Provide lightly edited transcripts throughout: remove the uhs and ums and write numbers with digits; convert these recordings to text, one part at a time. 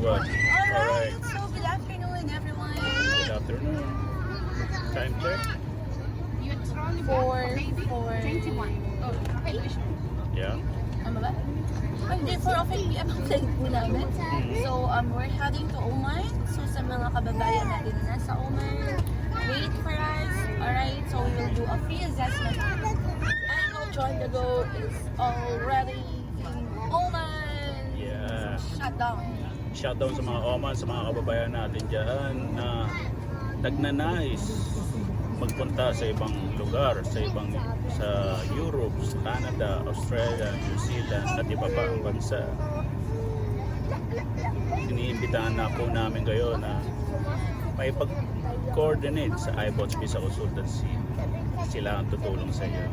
Good. Alright, so good afternoon everyone. Good afternoon. Time check? 4:21. Oh, okay. Yeah. Ano ba? Hindi, 4:05 PM ang flight po namin. So, we're heading to Oman. So, sa mga kababayan natin na nasa Oman, wait for us. Alright, so we will do a free assessment. I know John Dago is already in Oman. Yeah. Shut down. Shoutout sa mga Oman, sa mga kababayan natin dyan na nagnanais magpunta sa ibang lugar, sa Europe, sa Canada, Australia, New Zealand at iba pa ang bansa. Iniimbitahan na po namin kayo na may pag-coordinate sa iBots Visa Consultancy. Sila ang tutulong sa iyo.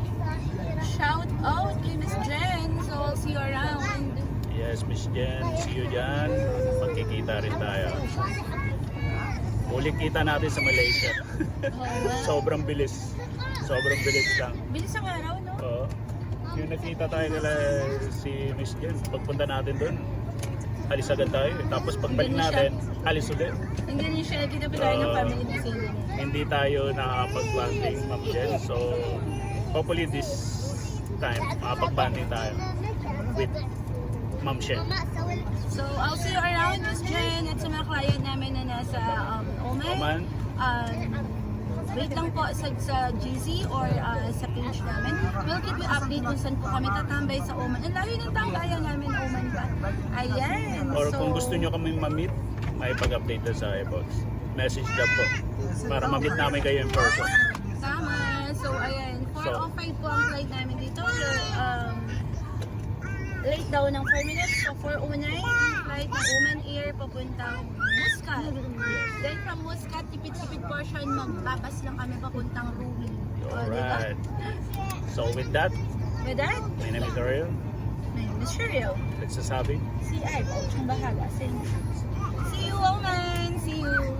Shout out kay Miss Jen. So, I'll see you around. Yes, Miss Jen, see you dyan. Magkikita rin tayo. Ulit kita natin sa Malaysia. Sobrang bilis. Sobrang bilis lang. Bilis ang araw, no? Oo. Yung nakita tayo nila si Miss Jen, pagpunta natin doon, alis agad tayo. Tapos pagbalik Hindi na natin, alis ulit. Hindi ni Shelby na pinay ng family na sila. Hindi tayo nakapag-banding, Ma'am Jen. So, hopefully this time, makapag-banding tayo with Ma'am Jen. So, I'll see you around, Miss Jen, at sa mga client namin na nasa Oman. Oman, Wait lang po sa GC or sa page namin. We'll keep you update kung saan po kami tatambay sa Oman. Ang layo ng tambayan namin, Oman ba? Ayan. or kung gusto nyo kami ma-meet, may pag-update na sa iBots. Message lang po para ma-meet namin kayo in person. Tama. So, ayan. 4:05 po ang flight namin dito. Late daw ng 4 minutes. So, 4:09 ang flight ng Oman Air papuntang Muscat. Then from Muscat, tipid-tipid portion, magbabas lang kami papuntang Ruhi. Alright. So with that, With that, my name is Ariel. my name is Sheryl. Nagsasabi, Si Ay, siyang bahala. See you, Oman! See you!